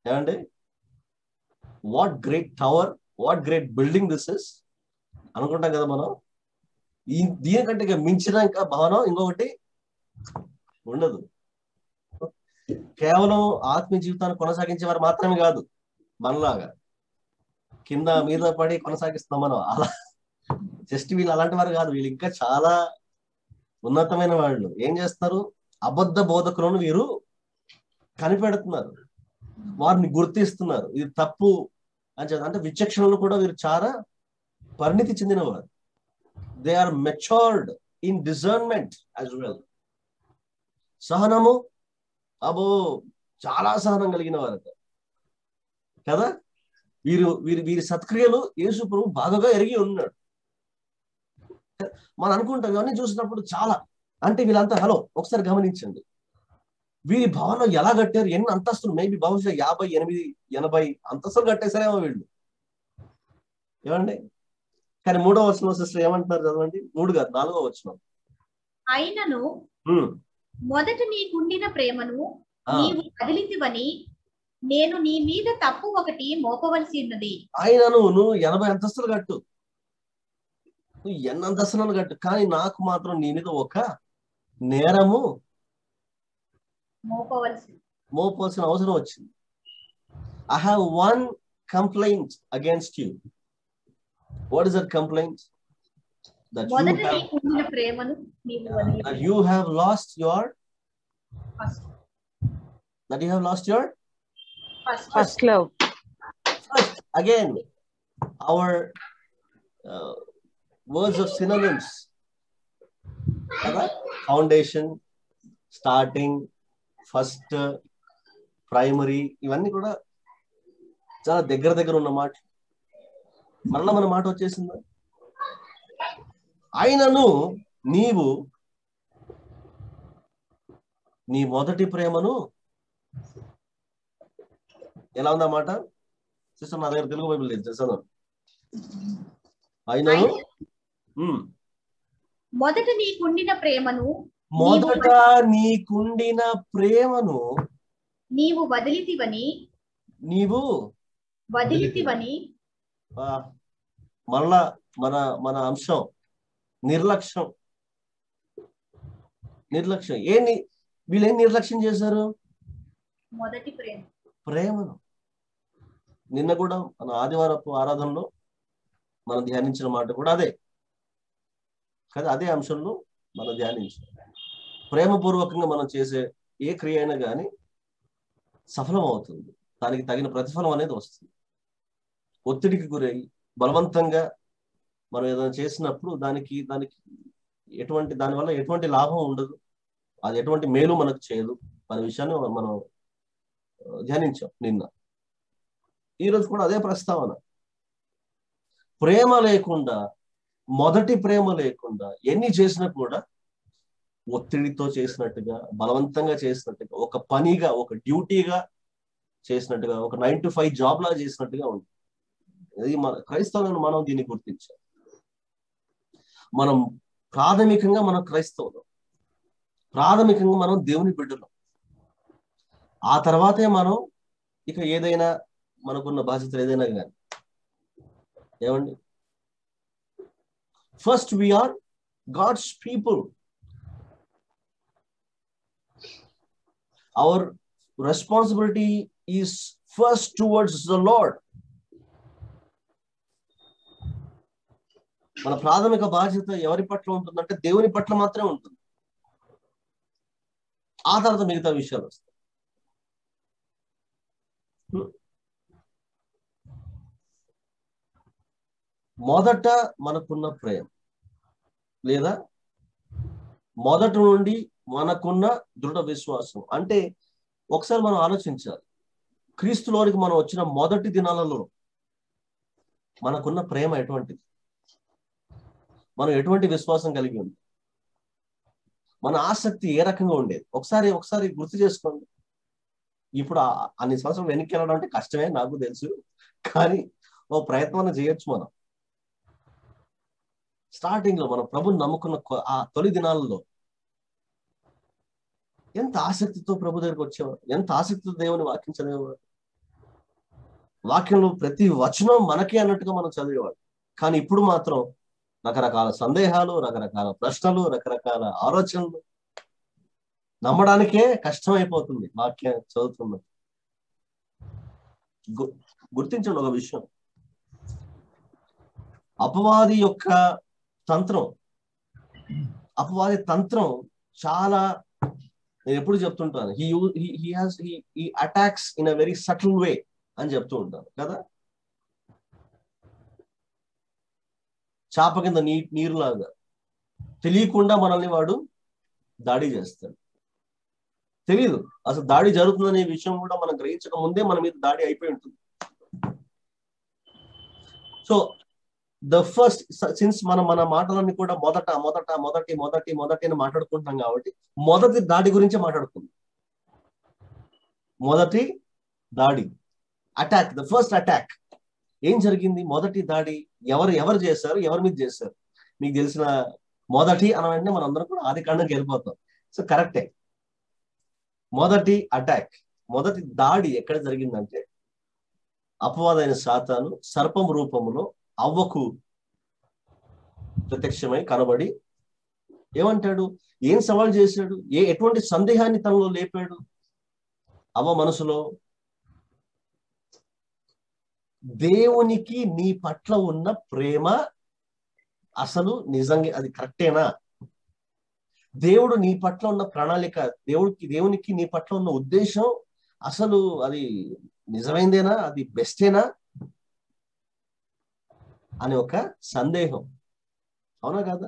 Speaker 1: ఏమండి, what great tower, what great building this is అనుకుంటాం కదా మనం. దీనికంటే ఇక మించిన ఇంకా భవనం ఇంకొకటి ఉండదు. కేవలం ఆత్మీయ జీవితాన్ని కొనసాగించే వారు మాత్రమే కాదు, మనలాగా కింద మీద పడి కొనసాగిస్తాం మనం. అలా జస్ట్ వీళ్ళు అలాంటి వారు కాదు, వీళ్ళు ఇంకా చాలా ఉన్నతమైన వాళ్ళు. ఏం చేస్తారు, అబద్ధ బోధకులను వీరు కనిపెడుతున్నారు, వారిని గుర్తిస్తున్నారు, ఇది తప్పు అని చెప్పి. అంటే విచక్షణలు కూడా వీరు చాలా పరిణితి చెందినవారు. They are matured in discernment as well. సహనము, చాలా సహనం కలిగిన వారు కదా. వీరి సత్క్రియలు యేసు ప్రభు బాగా ఎరిగి ఉన్నాడు. మనం అనుకుంటాం ఇవన్నీ చూసినప్పుడు చాలా, అంటే వీళ్ళంతా హలో ఒకసారి గమనించండి, వీరి భవనం ఎలా కట్టారు, ఎన్ని అంతస్తులు, మేబీ బహుశా 58, 80 అంతస్తులు కట్టేసారేమో వీళ్ళు. ఏమండి, కానీ 3వ వచనం సిస్టర్ ఏమంటున్నారు చదవండి. 3 కాదు 4వ వచనం.
Speaker 2: అయినను మొదట నీకుండిన ప్రేమను నీవు వదిలితివని నేను నీ మీద తప్పు ఒకటి మోపవలసి ఉన్నది.
Speaker 1: అయినను నువ్వు 80 అంతస్తులు కట్టు, నువ్వు ఎన్ని అంతస్తులను కట్టు, కానీ నాకు మాత్రం నీ మీద ఒక నేరము మోపవలసిన అవసరం వచ్చింది. I have one complaint against you. What is that complaint? That you have lost your
Speaker 3: first love.
Speaker 1: First, again, our words of synonyms. Foundation, starting, first, primary, ఇవన్నీ కూడా చాలా దగ్గర ఉన్న మాట. మరలా మన మాట వచ్చేసిందా? అయినను నీవు నీ మొదటి ప్రేమను, ఎలా ఉందన్నమాట సిస్టర్? నా దగ్గర తెలుగు బైబిల్ లేదు, చదువు. అయినను
Speaker 2: మొదట నీకుండిన ప్రేమను నీవు వదిలితివని
Speaker 1: మళ్ళా మన అంశం నిర్లక్ష్యం. వీళ్ళేం నిర్లక్ష్యం చేశారు?
Speaker 2: మొదటి
Speaker 1: ప్రేమను. నిన్న కూడా మన ఆదివారపు ఆరాధనలో మనం ధ్యానించిన మాట కూడా అదే కదా, అదే అంశంలో మనం ధ్యానించాం. ప్రేమపూర్వకంగా మనం చేసే ఏ క్రియ అయినా కానీ సఫలం అవుతుంది, దానికి తగిన ప్రతిఫలం అనేది వస్తుంది. ఒత్తిడికి గురై బలవంతంగా మనం ఏదైనా చేసినప్పుడు దానికి దానివల్ల ఎటువంటి లాభం ఉండదు, అది ఎటువంటి మేలు మనకు చేయదు అనే విషయాన్ని మనం ధ్యానించాం నిన్న. ఈరోజు కూడా అదే ప్రస్తావన. ప్రేమ లేకుండా, మొదటి ప్రేమ లేకుండా ఎన్ని చేసినా కూడా ఒత్తిడితో చేసినట్టుగా, బలవంతంగా చేసినట్టుగా, ఒక పనిగా, ఒక డ్యూటీగా చేసినట్టుగా, ఒక 9 to 5 జాబ్ లాగా చేసినట్టుగా ఉంటుంది. ఇది మన క్రైస్తవులను మనం దీన్ని గుర్తించాలి. మనం ప్రాథమికంగా మనం క్రైస్తవులు, ప్రాథమికంగా మనం దేవుని బిడ్డలు. ఆ తర్వాతే మనం ఇక ఏదైనా మనకున్న బాధ్యతలు ఏదైనా కానీ. ఏమండి? First we are God's people. Our responsibility is first towards the Lord. మన ప్రాథమిక బాధ్యత ఎవరి పట్ల ఉంటుందంటే దేవుని పట్ల మాత్రమే ఉంటుంది. ఆ తర్వాత మిగతా విషయాలు వస్తాయి. మొదట మనకున్న ప్రేమ, లేదా మొదటి నుండి మనకున్న దృఢ విశ్వాసం. అంటే ఒకసారి మనం ఆలోచించాలి, క్రీస్తులోనికి మనం వచ్చిన మొదటి దినాలలో మనకున్న ప్రేమ ఎటువంటిది, మనం ఎటువంటి విశ్వాసం కలిగి ఉంది, మన ఆసక్తి ఏ రకంగా ఉండేది. ఒకసారి గుర్తు చేసుకోండి. ఇప్పుడు అన్ని సంవత్సరం వెనక్కి వెళ్ళడం అంటే కష్టమే, నాకు తెలుసు, కానీ ఓ ప్రయత్నం చేయొచ్చు. మనం స్టార్టింగ్ లో మనం ప్రభుని నమ్ముకున్న ఆ తొలి దినాలలో ఎంత ఆసక్తితో ప్రభు దగ్గరికి వచ్చేవారు, ఎంత ఆసక్తితో దేవుని వాక్యం చదివేవారు. వాక్యంలో ప్రతి వచనం మనకే అన్నట్టుగా మనం చదివేవాడు. కానీ ఇప్పుడు మాత్రం రకరకాల సందేహాలు, రకరకాల ప్రశ్నలు, రకరకాల ఆలోచనలు, నమ్మడానికే కష్టమైపోతుంది వాక్యం చదువుతున్నది. గుర్తించండి ఒక విషయం, అపవాది యొక్క అపవాది తంత్రం చాలా, నేను ఎప్పుడు చెప్తుంటాను, he attacks in a very subtle way అని చెప్తూ ఉంటాను కదా. చాప కింద నీరులాగా తెలియకుండా మనల్ని వాడు దాడి చేస్తాడు. తెలీదు అసలు దాడి జరుగుతుందనే విషయం కూడా మనం గ్రహించక ముందే మన మీద దాడి అయిపోయి ఉంటుంది. సో ద ఫస్ట్, సిన్స్ మన మాటలన్నీ కూడా మొదటి అని మాట్లాడుకుంటున్నాం కాబట్టి మొదటి దాడి గురించి మాట్లాడుకుందాం. మొదటి దాడి, అటాక్, ద ఫస్ట్ అటాక్ ఏం జరిగింది? మొదటి దాడి ఎవరు చేశారు, ఎవరి మీద చేశారు? మీకు తెలిసిన మొదటి అన్న వెంటనే మనం అందరం కూడా ఆది కాండంకి వెళ్ళిపోతాం. సో కరెక్టే. మొదటి అటాక్, మొదటి దాడి ఎక్కడ జరిగిందంటే అపవాదైన సాతాను సర్పం రూపంలో అవ్వకు ప్రత్యక్షమై కనబడి ఏమంటాడు? ఏం సవాల్ చేశాడు? ఎటువంటి సందేహాన్ని తనలో లేపాడు? అవ్వ మనసులో దేవునికి నీ పట్ల ఉన్న ప్రేమ అసలు నిజంగా అది కరెక్టేనా? దేవుడు నీ పట్ల ఉన్న ప్రణాళిక, దేవునికి నీ పట్ల ఉన్న ఉద్దేశం అసలు అది నిజమైందేనా? అది బెస్టేనా అని ఒక సందేహం. అవునా కదా?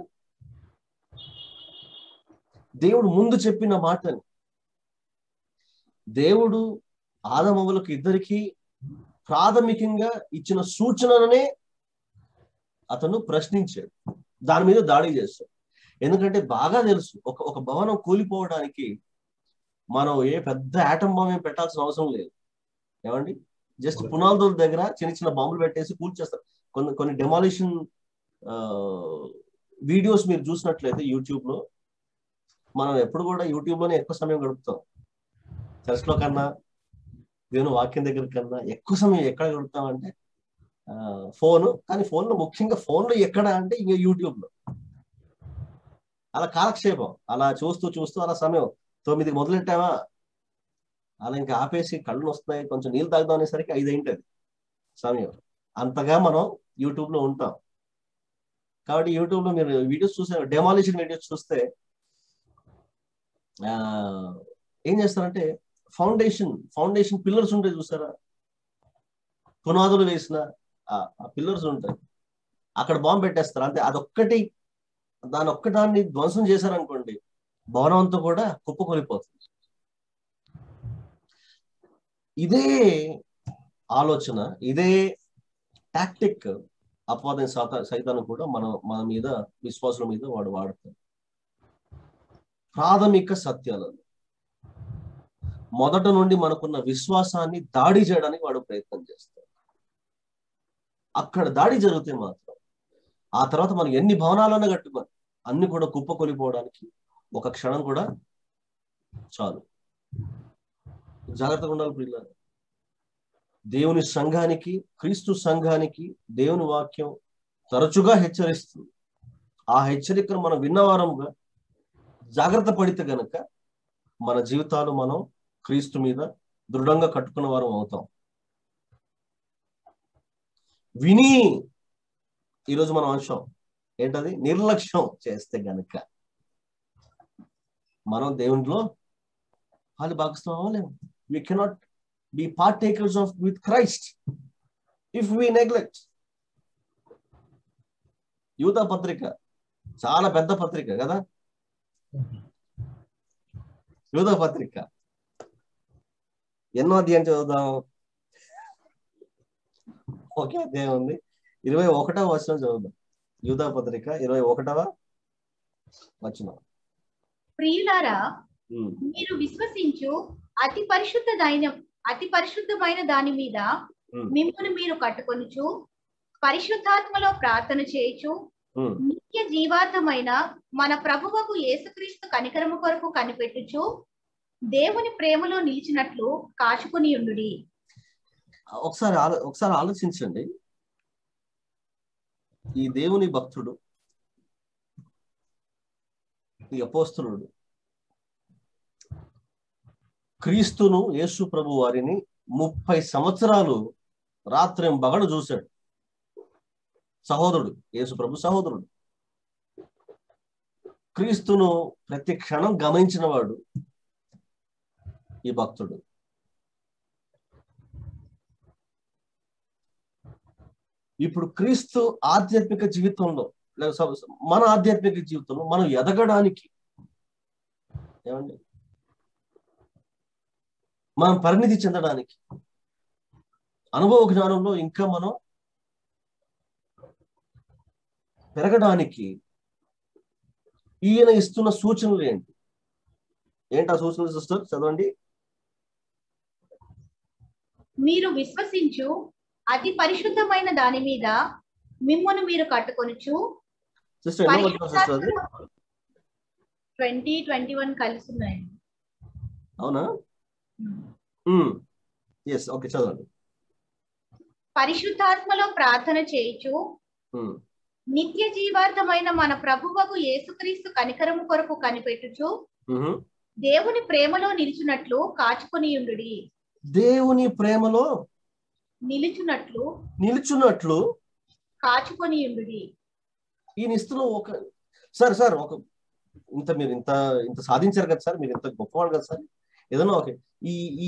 Speaker 1: దేవుడు ముందు చెప్పిన మాటని దేవుడు ఆదమవులకు ఇద్దరికి ప్రాథమికంగా ఇచ్చిన సూచనలనే అతను ప్రశ్నించాడు, దాని మీద దాడి చేశాడు. ఎందుకంటే బాగా తెలుసు ఒక భవనం కూలిపోవడానికి మనం ఏ పెద్ద ఆటం బాంబు పెట్టాల్సిన అవసరం లేదు. ఏమండి? జస్ట్ పునాదుల దగ్గర చిన్న చిన్న బాంబులు పెట్టేసి కూల్చేస్తారు. కొన్ని డెమాలిషన్ వీడియోస్ మీరు చూసినట్లయితే యూట్యూబ్ లో, మనం ఎప్పుడు కూడా యూట్యూబ్ లోనే ఎక్కువ సమయం గడుపుతాం. చర్చ్ లో కన్నా, దేవుని వాక్యం దగ్గర కన్నా ఎక్కువ సమయం ఎక్కడ గడుపుతాం అంటే ఫోను. కానీ ఫోన్లో ముఖ్యంగా ఫోన్లో ఎక్కడ అంటే ఇంకా యూట్యూబ్ లో. అలా కాలక్షేపం, అలా చూస్తూ అలా సమయం 9కి మొదలెట్టామా, అలా ఇంకా ఆపేసి కళ్ళు వస్తున్నాయి, కొంచెం నీళ్ళు తాగుదాం అనేసరికి 5 అయింటది సమయం. అంతగా మనం యూట్యూబ్ లో ఉంటాం. కాబట్టి యూట్యూబ్ లో మీరు వీడియోస్ చూసే, డెమాలిషన్ వీడియోస్ చూస్తే ఏం చేస్తారంటే ఫౌండేషన్ పిల్లర్స్ ఉంటాయి చూసారా, పునాదులు వేసిన ఆ పిల్లర్స్ ఉంటాయి, అక్కడ బాంబు పెట్టేస్తారు అంతే. దాన్ని ధ్వంసం చేశారనుకోండి, భవనం అంతా కూడా కుప్పకొలిపోతుంది. ఇదే ఆలోచన, ఇదే టాక్టిక్ అపవాదం సైతాన్ని కూడా మన మీద, విశ్వాసుల మీద వాడు వాడతాడు. ప్రాథమిక సత్యాలను మొదట నుండి మనకున్న విశ్వాసాన్ని దాడి చేయడానికి వాడు ప్రయత్నం చేస్తాడు. అక్కడ దాడి జరిగితే మాత్రం ఆ తర్వాత మనం ఎన్ని భవనాలన్నా కట్టుకొని అన్ని కూడా కుప్పకొలిపోవడానికి ఒక క్షణం కూడా చాలు. జాగ్రత్తగా ఉండాలి ప్రియులారా. దేవుని సంఘానికి, క్రీస్తు సంఘానికి దేవుని వాక్యం తరచుగా హెచ్చరిస్తుంది. ఆ హెచ్చరికను మనం విన్నవారంగా జాగ్రత్త పడితే గనక మన జీవితాలు మనం క్రీస్తు మీద దృఢంగా కట్టుకున్న వారం అవుతాం. విని ఈరోజు మనం అంశం ఏంటది? నిర్లక్ష్యం చేస్తే గనక మనం దేవునిలో పాలి భాగస్వాములం అవ్వలేము. We cannot be partakers with Christ if we neglect. యూదా పత్రిక చాలా పెద్ద పత్రిక కదా. యూదా పత్రిక ఎన్నో అధ్యాయం చదువుదాం? ఒకే అధ్యాయం ఉంది, 21వ వచనం చదువుదాం. యూదా పత్రిక 21వ వచనం.
Speaker 2: ప్రియులారా, మీరు విశ్వసించు అతి పరిశుద్ధమైన దాని మీద మిమ్మల్ని మీరు కట్టుకొనుచు, పరిశుద్ధాత్మలో ప్రార్థన చేయుచు, నిత్య జీవార్థమైన మన ప్రభువుకు యేసుక్రీస్తు కనికరము కొరకు కనిపెట్టుచు, దేవుని ప్రేమలో నిలిచినట్లు కాచుకుని ఉండుడి.
Speaker 1: ఒకసారి ఆలోచించండి. ఈ దేవుని భక్తుడు, ఈ అపోస్తలుడు క్రీస్తును, యేసు ప్రభు వారిని 30 సంవత్సరాలు రాత్రింబగలు చూశాడు. సహోదరుడు, యేసు ప్రభు సహోదరుడు, క్రీస్తును ప్రతి క్షణం గమనించిన వాడు ఈ భక్తుడు. ఇప్పుడు క్రీస్తు ఆధ్యాత్మిక జీవితంలో, మన ఆధ్యాత్మిక జీవితంలో మనం ఎదగడానికి, ఏమండి, మనం పరిణితి చెందడానికి, అనుభవ జ్ఞానంలో ఇంకా మనం పెరగడానికి ఈయన ఇస్తున్న సూచనలు ఏంటి? ఆ సూచనలు సిస్టర్ చదవండి.
Speaker 2: మీరు విశ్వసించు అతి పరిశుద్ధమైన దాని మీద మిమ్మును మీరు కట్టుకొనుచు
Speaker 1: సిస్టర్ ఎన్నో వచనం సిస్టర్ అది?
Speaker 2: 20, 21 కలిసి ఉన్నాయి.
Speaker 1: అవునా? ఎస్, ఓకే, చదవండి.
Speaker 2: పరిశుద్ధాత్మలో ప్రార్థన చేయుచు నిత్య జీవార్థమైన మన ప్రభువకు యేసుక్రీస్తు కనికరము కొరకు కనిపెట్టుచు దేవుని ప్రేమలో నిలుచున్నట్లు కాచుకొనియుండుడి.
Speaker 1: దేవుని ప్రేమలో నిలుచున్నట్లు
Speaker 2: కాచుకొనియుండుడి.
Speaker 1: ఈయన ఇస్తున్న ఒక సార్ ఒక మీరు ఇంత సాధించారు కదా సార్, మీరు ఇంత గొప్పవాడు కదా సార్, ఏదన్నా ఓకే,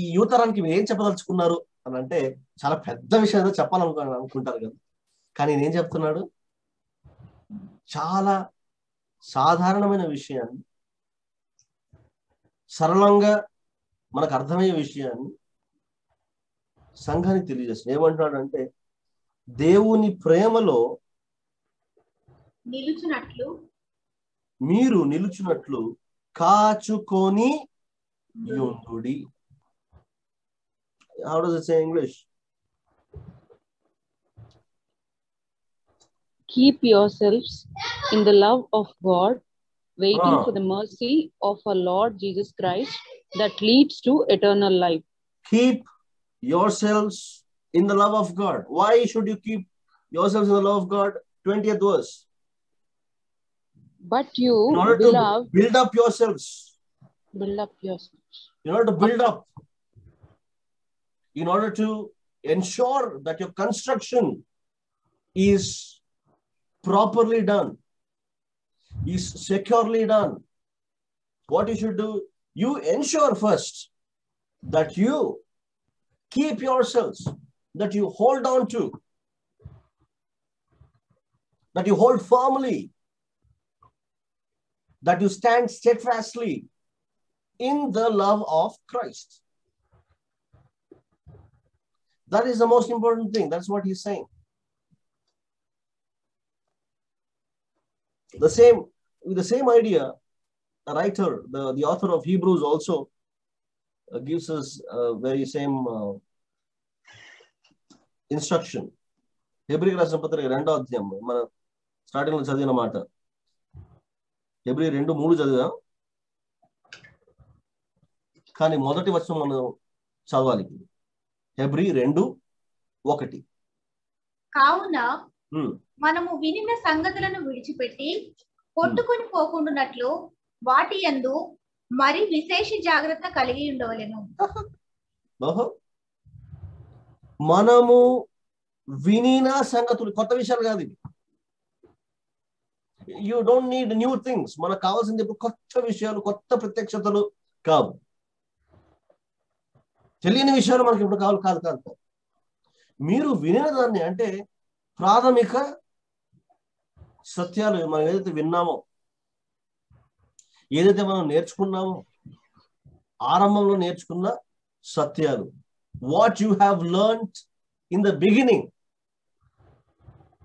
Speaker 1: ఈ యువతరానికి మీరు ఏం చెప్పదలుచుకున్నారు అని అంటే చాలా పెద్ద విషయం ఏదో చెప్పాలనుకుంటారు కదా, కానీ నేనేం చెప్తున్నాడు, చాలా సాధారణమైన విషయాన్ని, సరళంగా మనకు అర్థమయ్యే విషయాన్ని సంఘానికి తెలియజేస్తుంది. ఏమంటున్నాడు అంటే దేవుని ప్రేమలో మీరు నిలుచున్నట్లు కాచుకొని యుండుడి. How does it say in English?
Speaker 3: Keep yourselves in the love of God, waiting for the mercy of our Lord Jesus Christ that leads to eternal life.
Speaker 1: Keep yourselves in the love of God. Why should you keep yourselves in the love of God? 20th verse.
Speaker 3: But you,
Speaker 1: in order
Speaker 3: beloved,
Speaker 1: to build up yourselves. In order to build up. In order to ensure that your construction is properly done, is securely done. What you should do, you ensure first that you keep yourselves, that you hold on to, that you hold firmly, that you stand steadfastly in the love of Christ. That is the most important thing. That's what he's saying. With the same idea, a writer, the author of Hebrews also gives us very same instruction. Hebrew రాసిన పత్రిక 2వ అధ్యాయం మన starting లో చదివిన మాట. Hebrew 2:3 చదివాం, కానీ మొదటి వచనం మనం చదవాలి. హెబ్రీ 2:1.
Speaker 2: కావున మనము వినిన సంగతులను విడిచిపెట్టి కొట్టుకుని పోకుండానట్లు వాటి యందు మరి విశేష జాగ్రత్త కలిగి ఉండవలెను.
Speaker 1: మనము వినిన సంగతులు, కొత్త విషయాలు కాదు ఇవి. You don't need new things. మనకు కావాల్సింది ఇప్పుడు కొత్త విషయాలు, కొత్త ప్రత్యక్షతలు కావు. తెలియని విషయాలు మనకి ఇప్పుడు కాదు. మీరు వినిన దాన్ని, అంటే ప్రాథమిక సత్యాలు, మనం ఏదైతే విన్నామో, ఏదైతే మనం నేర్చుకున్నామో, ఆరంభంలో నేర్చుకున్న సత్యాలు, what you have learned in the beginning,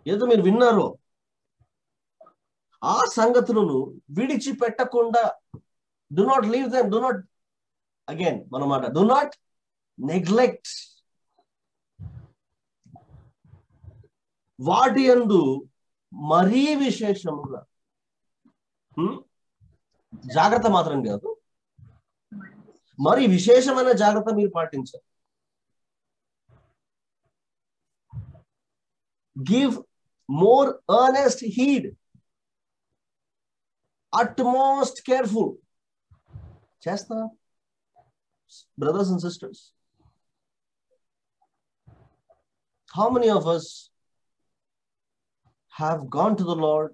Speaker 1: ఏదో మీరు విన్నారో ఆ సంగతులను విడిచిపెట్టకుండా, do not leave them, do not, again మన మాట, డు నాట్ నెగ్లెక్ట్. వాటి యందు మరీ విశేషముగా, జాగ్రత్త మాత్రం కాదు, మరి విశేషమైన జాగ్రత్త మీరు పాటించాలి. Give more earnest heed, utmost careful. చేస్తా brothers and sisters? How many of us have gone to the Lord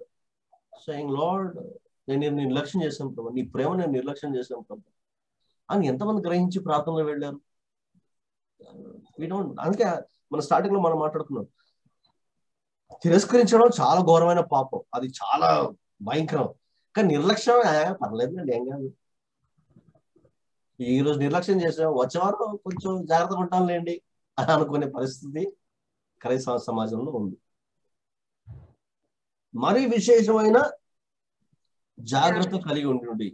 Speaker 1: saying, Lord, నేను నిర్లక్ష్యం చేశాను ప్రభు, నీ ప్రేమ నేను నిర్లక్ష్యం చేశాను ప్రభు అని ఎంతమంది గ్రహించి ప్రార్థనలో వెళ్ళారు? అందుకే మన స్టార్టింగ్ లో మనం మాట్లాడుకున్నాం, తిరస్కరించడం చాలా ఘోరమైన పాపం, అది చాలా భయంకరం. కానీ నిర్లక్ష్యం పర్లేదులేండి, ఏం కాదు. ఈ రోజు నిర్లక్ష్యం చేసాం, వచ్చేవారు కొంచెం జాగ్రత్తగా ఉంటాంలేండి అని అనుకునే పరిస్థితి క్రైస్తవ సమాజంలో ఉంది. మరి విశేషమైన జాగ్రత్త కలిగి ఉండి,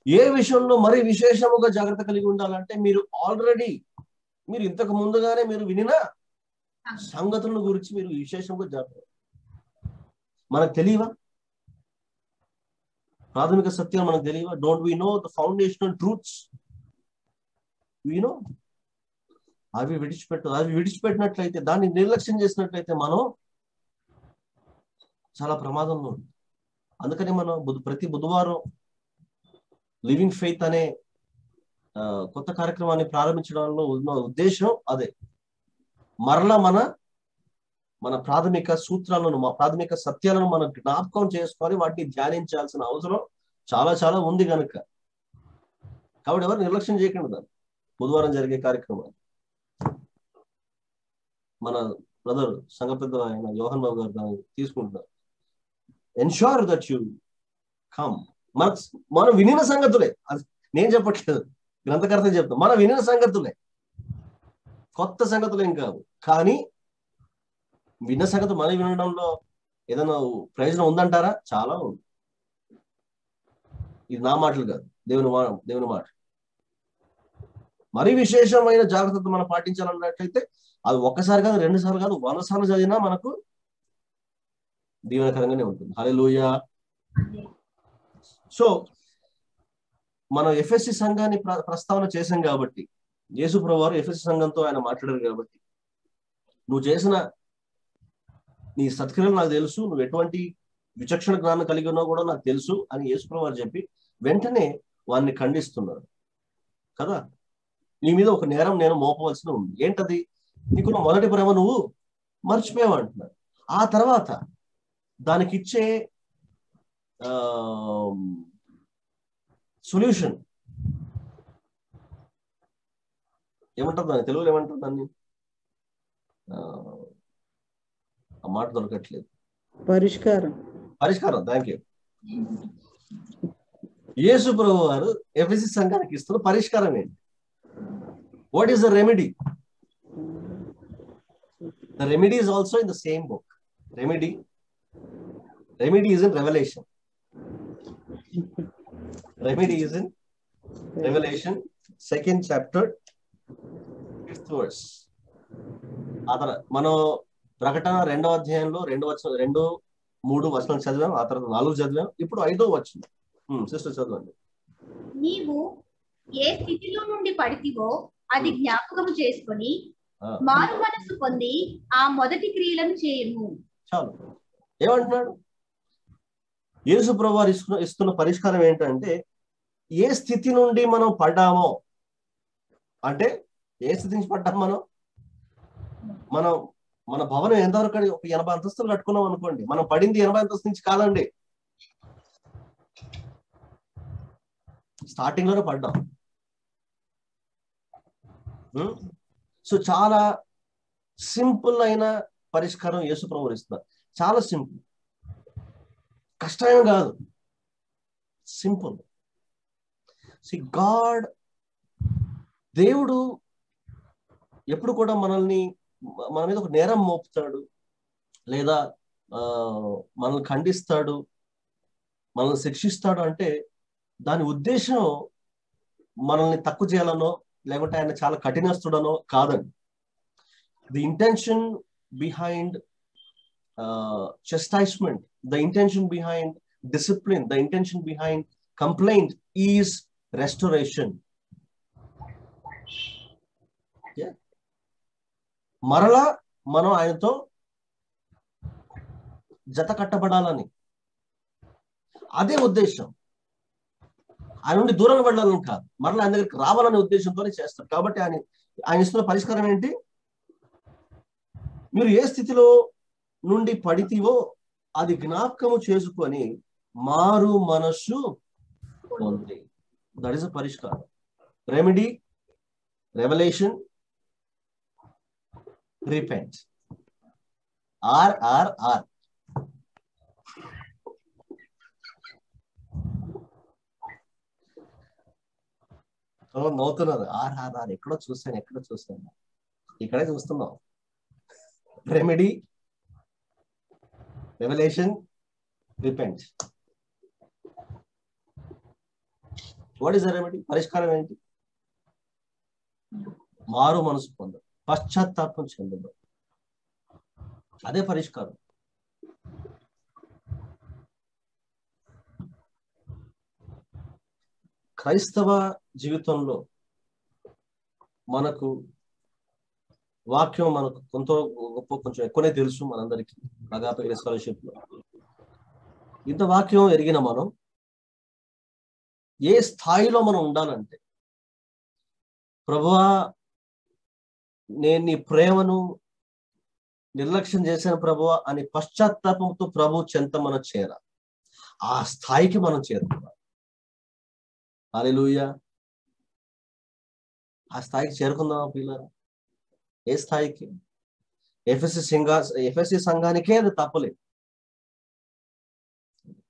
Speaker 1: ఏ విషయంలో మరి విశేషముగా జాగ్రత్త కలిగి ఉండాలంటే, మీరు ఇంతకు ముందుగానే మీరు వినిన సంగతుల గురించి మీరు విశేషంగా జాగ్రత్త. మనకు తెలియవా? ప్రాథమిక సత్యాలు మనకు తెలియవా? Don't we know the foundational truths? We know. అవి విడిచిపెట్టినట్లయితే, దాన్ని నిర్లక్ష్యం చేసినట్లయితే మనం చాలా ప్రమాదంలో ఉంది. అందుకని మనం ప్రతి బుధవారం లివింగ్ ఫెయిత్ అనే కొత్త కార్యక్రమాన్ని ప్రారంభించడంలో ఉన్న ఉద్దేశం అదే. మరలా మన ప్రాథమిక సూత్రాలను, మా ప్రాథమిక సత్యాలను మనం జ్ఞాపకం చేసుకొని వాటిని ధ్యానించాల్సిన అవసరం చాలా చాలా ఉంది కనుక. కాబట్టి ఎవరు నిర్లక్ష్యం చేయకండి దాన్ని. బుధవారం జరిగే కార్యక్రమాలు మన బ్రదర్ సంఘ పెద్ద ఆయన యోహన్ బాబు గారు దాన్ని తీసుకుంటున్నారు. Ensure that you come. మనం వినిన సంగతులే, అది నేను చెప్పట్లేదు, గ్రంథకర్త చెప్తాం. మనం వినిన సంగతులే, కొత్త సంగతులు ఏం కాదు. కానీ విన్న సంగతి మనం వినడంలో ఏదైనా ప్రయోజనం ఉందంటారా? చాలా ఉంది. ఇది నా మాటలు కాదు, దేవుని మాట. మరీ విశేషమైన జాగ్రత్తలు మనం పాటించాలన్నట్లయితే అది ఒక్కసారి కాదు, 2 సార్లు కాదు, 100 సార్లు చదివినా మనకు దీవెనకరంగానే ఉంటుంది. హల్లెలూయా. సో మనం ఎఫెసీ సంఘాన్ని ప్రస్తావన చేశాం కాబట్టి, యేసు ప్రభువు వారు ఎఫెసీ సంఘంతో ఆయన మాట్లాడారు కాబట్టి, నువ్వు చేసిన నీ సత్క్రియలు నాకు తెలుసు, నువ్వు ఎటువంటి విచక్షణ జ్ఞానం కలిగి ఉన్నావు కూడా నాకు తెలుసు అని యేసు ప్రభువు వారు చెప్పి వెంటనే వారిని ఖండిస్తున్నారు కదా. నీ మీద ఒక నేరం నేను మోపవలసి ఉంది. ఏంటది? నీకున్న మొదటి ప్రేమ నువ్వు మర్చిపోయావు అంటున్నారు. ఆ తర్వాత దానికి ఇచ్చే సొల్యూషన్ ఏమంటారు దాన్ని? తెలుగులో ఏమంటారు దాన్ని? ఆ మాట దొరకట్లేదు. పరిష్కారం. Thank you. యేసు ప్రభువు వారు ఎఫెసీ సంఘానికి ఇస్తున్న పరిష్కారం ఏంటి? What is the remedy? The remedy is also in the same book. Remedy is in Revelation. Remedy is in Revelation, 2nd chapter, 5th verse. ఆతర మనం ప్రకటన 2వ అధ్యాయంలో 2-3 వచనాలు చదివాం, ఆ తర్వాత 4 చదివాం, ఇప్పుడు 5వ వచనం. సిస్టర్ చదవండి.
Speaker 2: నీవు ఏ స్థితిలో నుండి పడితివో అది జ్ఞాపకం చేసుకొని మారు మనసు పొంది ఆ మొదటి క్రియలను చేయము.
Speaker 1: చాలు. ఏమంటున్నాడు? యేసు ప్రభువు ఇస్తున్న పరిష్కారం ఏంటంటే, ఏ స్థితి నుండి మనం పడ్డామో, అంటే ఏ స్థితి నుంచి పడ్డాం మనం మన భవనం ఎంతవరకు? ఒక 80 అంతస్తులు కట్టుకున్నాం అనుకోండి. మనం పడింది 80 అంతస్తు నుంచి కాదండి, స్టార్టింగ్ లోనే పడ్డాం. సో చాలా సింపుల్ అయిన పరిష్కారం యేసు ప్రభువు ఇస్తున్నారు. చాలా సింపుల్, కష్టమేం కాదు, సింపుల్. గాడ్, దేవుడు ఎప్పుడు కూడా మన మీద ఒక నేరం మోపుతాడు, లేదా మనల్ని ఖండిస్తాడు, మనల్ని శిక్షిస్తాడు అంటే దాని ఉద్దేశం మనల్ని తక్కువ చేయాలనో, లేకుంటే ఆయన చాలా కఠినస్తుడనో కాదండి. The intention behind chastisement, the intention behind discipline, the intention behind complaint is restoration. Yeah. మరలా మనం ఆయనతో జత కట్టబడాలని, అదే ఉద్దేశం. ఆయన నుండి దూరంగా వెళ్ళాలని కాదు, మరలా ఆయన దగ్గరికి రావాలనే ఉద్దేశంతోనే చేస్తారు. కాబట్టి ఆయన ఇస్తున్న పరిష్కారం ఏంటి? మీరు ఏ స్థితిలో నుండి పడితివో అది జ్ఞాపకము చేసుకొని మారు మనస్సు పొంది. దట్ ఈస్ అ పరిష్కారం. Remedy, revolution, repent. RRR. నవ్వుతున్నారు. RRR ఎక్కడో చూస్తాను, ఇక్కడే చూస్తున్నాం. Remedy, revolution, repent. What is the remedy? పరిష్కారం ఏంటి? మారు మనసు పొందడం, పశ్చాత్తాపం చెందడం. అదే పరిష్కారం. క్రైస్తవ జీవితంలో మనకు వాక్యం మనకు కొంత గొప్ప కొంచెం ఎక్కువనే తెలుసు మనందరికీ. అగాపే స్కాలర్షిప్ లో ఇంత వాక్యం ఎరిగిన మనం ఏ స్థాయిలో మనం ఉండాలంటే, ప్రభువా నేను నీ ప్రేమను నిర్లక్ష్యం చేశాను ప్రభువా అని పశ్చాత్తాపంతో ప్రభు చెంత మనం చేరాలి. ఆ స్థాయికి మనం చేరుకోవాలి. హల్లెలూయా. ఆ స్థాయికి చేరుకుందామా పిల్లరా? ఏ స్థాయికి? ఎఫెసీ సంఘానికే అది తప్పలేదు.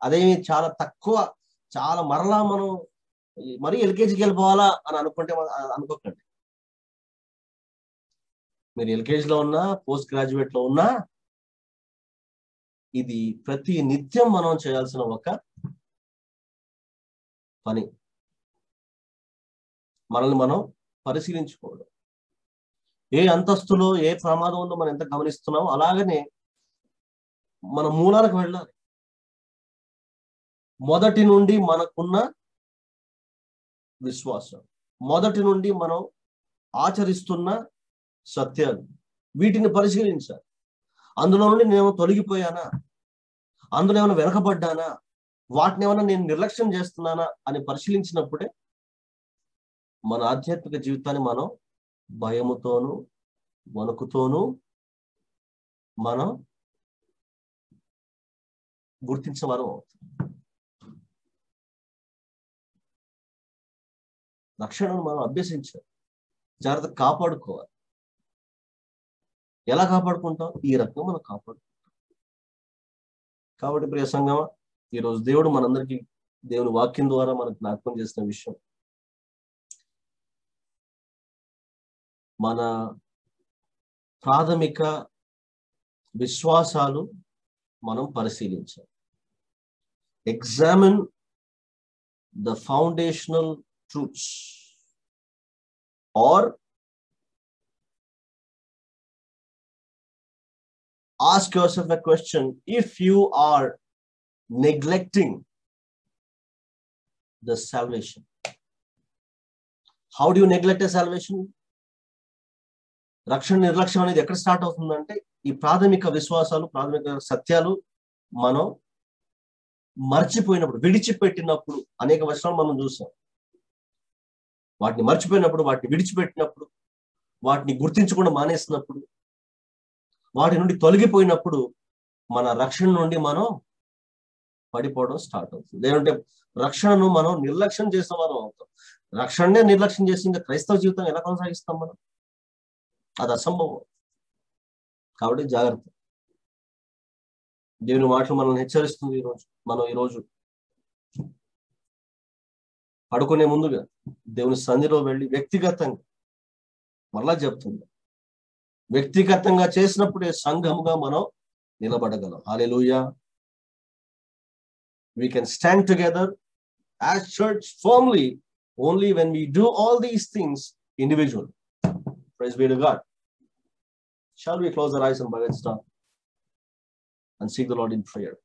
Speaker 1: అదేమి చాలా తక్కువ, చాలా మరలా మనం మరీ ఎల్కేజీకి వెళ్ళిపోవాలా అని అనుకుంటే అనుకోకండి. మీరు ఎల్కేజీలో ఉన్నా, పోస్ట్ గ్రాడ్యుయేట్ లో ఉన్నా, ఇది ప్రతి నిత్యం మనం చేయాల్సిన ఒక పని. మనల్ని మనం పరిశీలించుకోవడం. ఏ అంతస్తులో ఏ ప్రమాదం ఉందో మనం ఎంత గమనిస్తున్నామో అలాగనే మన మూలాలకు వెళ్ళాలి. మొదటి నుండి మనకున్న విశ్వాసం, మొదటి నుండి మనం ఆచరిస్తున్న సత్యాలు, వీటిని పరిశీలించాలి. అందులో నుండి నేను తొలగిపోయానా, అందులో ఏమైనా వెనకబడ్డానా, వాటిని ఏమైనా నేను నిర్లక్ష్యం చేస్తున్నానా అని పరిశీలించినప్పుడే మన ఆధ్యాత్మిక జీవితాన్ని మనం భయముతోనూ వణుకుతోనూ మనం గుర్తించవారం అవుతుంది. రక్షణను మనం అభ్యసించాలి, జాగ్రత్తగా కాపాడుకోవాలి. ఎలా కాపాడుకుంటాం? ఈ రకంగా మనం కాపాడుకుంటాం. కాబట్టి ప్రియ సంగమా, ఈరోజు దేవుడు మనందరికీ దేవుని వాక్యం ద్వారా మనకు జ్ఞాపకం చేసిన విషయం, మన ప్రాథమిక విశ్వాసాలు మనం పరిశీలించాలి. Examine the foundational truths, or ask yourself a question: if you are neglecting the salvation, how do you neglect a salvation? రక్షణ నిర్లక్ష్యం అనేది ఎక్కడ స్టార్ట్ అవుతుందంటే, ఈ ప్రాథమిక విశ్వాసాలు, ప్రాథమిక సత్యాలు మనం మర్చిపోయినప్పుడు, విడిచిపెట్టినప్పుడు. అనేక వచనాలు మనం చూసాం. వాటిని మర్చిపోయినప్పుడు, వాటిని విడిచిపెట్టినప్పుడు, వాటిని గుర్తించకుండా మానేసినప్పుడు, వాటి నుండి తొలగిపోయినప్పుడు మన రక్షణ నుండి మనం పడిపోవడం స్టార్ట్ అవుతుంది. లేదంటే రక్షణను మనం నిర్లక్ష్యం చేసిన వారం అవుతాం. రక్షణనే నిర్లక్ష్యం చేసి ఇంకా క్రైస్తవ జీవితం ఎలా కొనసాగిస్తాం మనం? అది అసంభవం. కాబట్టి జాగ్రత్త. దేవుని మాటలు మనల్ని హెచ్చరిస్తుంది. మనం ఈరోజు పడుకునే ముందుగా దేవుని సన్నిధిలో వెళ్ళి వ్యక్తిగతంగా, మరలా చెప్తుంది, వ్యక్తిగతంగా చేసినప్పుడే సంఘముగా మనం నిలబడగలం. హల్లెలూయా. We can stand together as church firmly only when we do all these things individually. Praise be to God. Shall we close our eyes and bow and stop and seek the Lord in prayer?